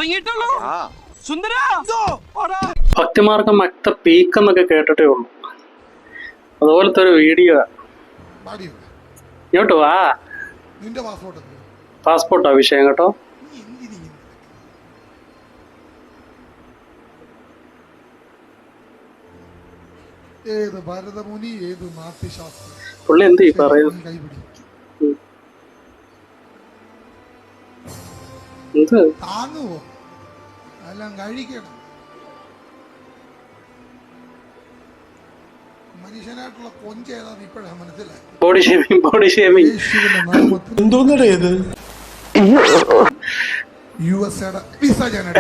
തുടങ്ങിയിട്ടുള്ളൂ. സുന്ദര ഭക്തിമാർഗം മക്ത peak എന്നൊക്കെ കേട്ടിട്ടേ ഉള്ളൂ. അതുപോലത്തെ ഒരു വീഡിയോ. ഇങ്ങോട്ട് വാ. പാസ്പോർട്ടാ വിഷയം കേട്ടോ. പുള്ളി എന്ത് പറയുന്നു? എന്ത് എല്ലാം കഴിക്കണം. മനുഷ്യനായിട്ടുള്ള കൊഞ്ച് ഏതാന്ന് ഇപ്പോഴാണ് മനസ്സിലായി. Body shaming, body shaming.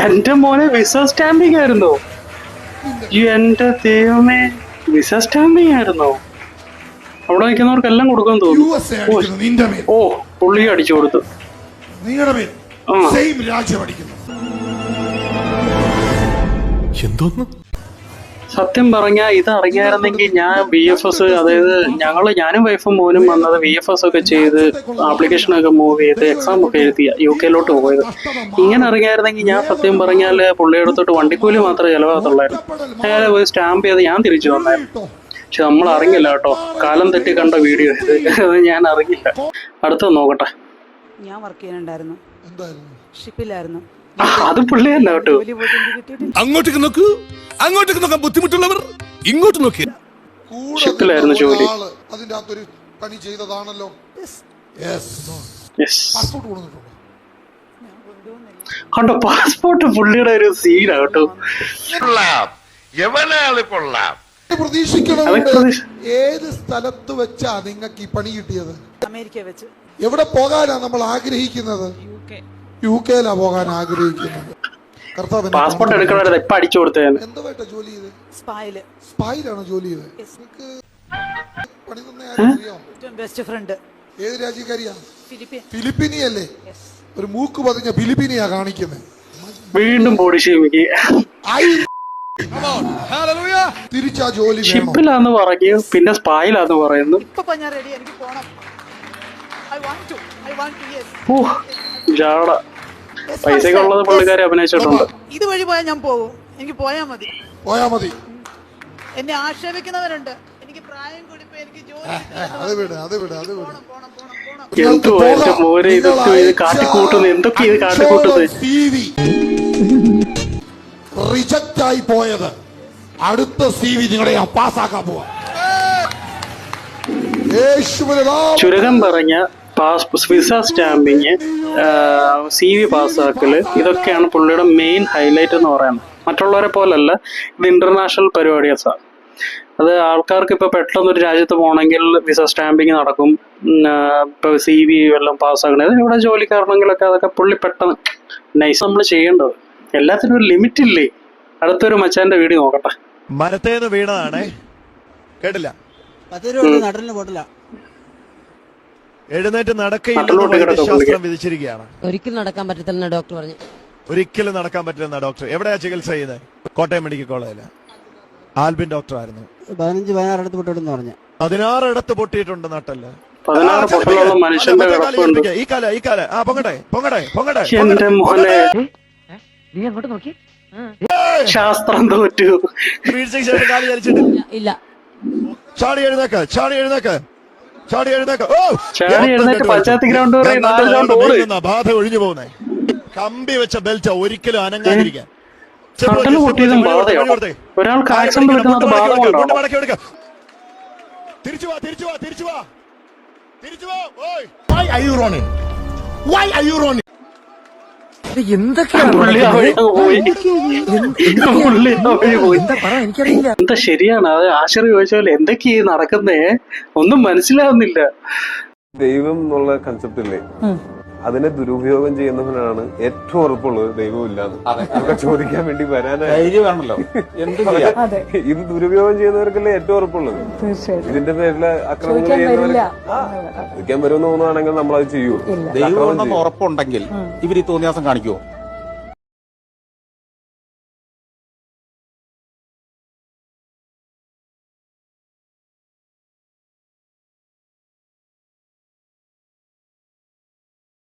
എന്റെ മോനെ വിസ സ്റ്റാമ്പിങ് ആയിരുന്നോ? എന്റെ ദൈവമേ, വിസ സ്റ്റാമ്പിങ് ആയിരുന്നോ? അവിടെ നിൽക്കുന്നവർക്കെല്ലാം കൊടുക്കാൻ തോന്നുന്നു. ഓ, പുള്ളി അടിച്ചു കൊടുത്തു. എന്തോന്ന്? സത്യം പറഞ്ഞാ ഇത് അറിയായിരുന്നെങ്കിൽ ഞാൻ VFS, അതായത് ഞാനും വൈഫും മോനും വന്നത് VFS ഒക്കെ ചെയ്ത് ആപ്ലിക്കേഷനൊക്കെ മൂവ് ചെയ്ത് എക്സാം ഒക്കെ എഴുതിയ UK-ലോട്ട് പോയത്. ഇങ്ങനെ അറിയായിരുന്നെങ്കിൽ ഞാൻ സത്യം പറഞ്ഞാൽ പുള്ളിയെടുത്തോട്ട് വണ്ടിക്കൂലി മാത്രമേ ചെലവാകത്തുള്ളായിരുന്നു. അയാളെ പോയി സ്റ്റാമ്പ് ചെയ്ത് ഞാൻ തിരിച്ചു വന്നായിരുന്നു. പക്ഷെ നമ്മൾ അറിഞ്ഞില്ല കേട്ടോ. കാലം തെറ്റി കണ്ട വീഡിയോ ഇത്. അത് ഞാൻ അറിഞ്ഞില്ല. അടുത്ത നോക്കട്ടെ. ഞാൻ വർക്ക് ചെയ്യാനുണ്ടായിരുന്നു, ഷിപ്പിലായിരുന്നു. അത് പുള്ളി തന്നെ കേട്ടോ. അങ്ങോട്ടേക്ക് നോക്കൂ, അങ്ങോട്ടേക്ക് നോക്കാൻ ബുദ്ധിമുട്ടുള്ളവർ ഇങ്ങോട്ട് നോക്കി. ഷിപ്പിലായിരുന്നു ജോലി. അതിന്റെ അകത്തൊരു പണി ചെയ്തതാണല്ലോ. കണ്ടോ, പാസ്പോർട്ട് പുള്ളിയുടെ ഒരു സീനാ കേട്ടോ. പ്രതീക്ഷിക്കണം. ഏത് സ്ഥലത്ത് വെച്ചാ നിങ്ങൾക്ക് ഈ പണി കിട്ടിയത്? അമേരിക്ക വെച്ച്. എവിടെ പോകാനാ നമ്മൾ ആഗ്രഹിക്കുന്നത്? UK-ലാ പോകാൻ ആഗ്രഹിക്കുന്നത്. പാസ്പോർട്ട് എടുക്കണത് ഇപ്പൊ അടിച്ചു കൊടുത്തത്. എന്തുവായിട്ടാ ജോലി ചെയ്ത്? സ്പായിലാണോ ജോലി ചെയ്ത്? പണി തന്നെ ബെസ്റ്റ് ഫ്രണ്ട്. ഏത് രാജ്യക്കാരിയാ? ഫിലിപ്പീനിയല്ലേ? ഒരു മൂക്ക് പതിഞ്ഞ ഫിലിപ്പീനിയാ കാണിക്കുന്നത്. വീണ്ടും ബോഡി ഷേമിങ്. തിരിച്ചാ ജോലി ഷിപ്പിലാന്ന് പറഞ്ഞു, പിന്നെ സ്പായിലാന്ന് പറയുന്നു. ജാട. പൈസക്ക് ഉള്ളത് പുള്ളിക്കാരെ അഭിനയിച്ചിട്ടുണ്ട്. ഇതുവഴി പോയാൽ ഞാൻ പോകും. എനിക്ക് പോയാ മതി. എന്നെ ആക്ഷേപിക്കുന്നവരുണ്ട്. എനിക്ക് പ്രായം കൂടിപ്പോ എനിക്ക് ജോലി. എന്തോ എന്റെ മോനെ, ഇതൊക്കെ ഇത് കാട്ടിക്കൂട്ടുന്നു. എന്തൊക്കെ ഇത് കാട്ടിക്കൂട്ടുന്നത്? റിജക്റ്റ് ആയി പോയത് അടുത്ത CV നിങ്ങളെ പാസ്സാക്കാൻ പോവാ. ചുരുക്കം പറഞ്ഞ വിസ സ്റ്റാമ്പിങ്, CV പാസ്സാക്കല്, ഇതൊക്കെയാണ് പുള്ളിയുടെ മെയിൻ ഹൈലൈറ്റ് എന്ന് പറയുന്നത്. മറ്റുള്ളവരെ പോലല്ല, ഇത് ഇന്റർനാഷണൽ പരിപാടിയാണ്. അത് ആൾക്കാർക്ക് ഇപ്പൊ പെട്ടെന്ന് ഒരു രാജ്യത്ത് പോകണമെങ്കിൽ വിസ സ്റ്റാമ്പിങ് നടക്കും. ഇപ്പൊ CV എല്ലാം പാസ്സാക്കണത് ഇവിടെ ജോലിക്കാരനെങ്കിലൊക്കെ അതൊക്കെ പുള്ളി പെട്ടെന്ന് നൈസ് നമ്മൾ ചെയ്യേണ്ടത്. എല്ലാത്തിനും ഒരു ലിമിറ്റ് ഇല്ലേ? അടുത്തൊരു മച്ചാന്റെ വീഡിയോ നോക്കട്ടെ. മരത്തേന്ന് വീണതാണേ, കേട്ടില്ല. എഴുന്നേറ്റ് നടക്കയില്ലെന്ന് വിധിച്ചിരിക്കുകയാണ്. ഒരിക്കലും നടക്കാൻ പറ്റത്തില്ലെന്ന് ഡോക്ടർ പറഞ്ഞു. ഒരിക്കലും നടക്കാൻ പറ്റില്ലെന്ന ഡോക്ടർ. എവിടെയാ ചികിത്സ ചെയ്യുന്നത്? കോട്ടയം മെഡിക്കൽ കോളേജില്. ആൽബിൻ ഡോക്ടർ ആയിരുന്നു. 15-16 ഇടത്ത് പൊട്ടിട്ടെന്ന് പറഞ്ഞു. 16 ഇടത്ത് പൊട്ടിയിട്ടുണ്ട് നട്ടല്. 16 പൊട്ടലുള്ള മനുഷ്യന്റെ കിടപ്പുണ്ട്. ഈ കാല പൊങ്ങട്ടെ. എന്റെ മോനെ, ശാസ്ത്രം തോറ്റു. വീഴ്ചയ്ക്ക് ശേഷം കാലി ചലിച്ചിട്ട് ഇല്ല. ചാടി എഴുന്നേക്ക്. പഞ്ചായത്ത് ഗ്രൗണ്ട് ബാധ ഒഴിഞ്ഞു പോകുന്നേ. കമ്പി വെച്ച ബെൽറ്റ് ഒരിക്കലും അനങ്ങാതിരിക്കാൻ. ഒരാൾക്ക് ആക്സിഡന്റ് പറ്റുന്നത് ബാധ. തിരിച്ചു വാ. എന്താ ശരിയാണ്. അത് ആശ്രയം ചോദിച്ചാൽ എന്തൊക്കെയാ നടക്കുന്നേ ഒന്നും മനസ്സിലാവുന്നില്ല. ദൈവം എന്നുള്ള കൺസെപ്റ്റ് ഇല്ലേ, അതിനെ ദുരുപയോഗം ചെയ്യുന്നവനാണ് ഏറ്റവും ഉറപ്പുള്ളത് ദൈവം ഇല്ലാന്ന്. അതൊക്കെ ചോദിക്കാൻ വേണ്ടി വരാനാണല്ലോ. ഇത് ദുരുപയോഗം ചെയ്യുന്നവർക്കല്ലേ ഏറ്റവും ഉറപ്പുള്ളത്. ഇതിന്റെ പേരില് അക്രമങ്ങൾ ചെയ്യുന്നവർക്ക് ചോദിക്കാൻ വരുമെന്ന് തോന്നുകയാണെങ്കിൽ നമ്മളത് ചെയ്യൂ. ദൈവം ഉറപ്പുണ്ടെങ്കിൽ ഇവർ ഈ തോന്നിയാസം കാണിക്കുമോ?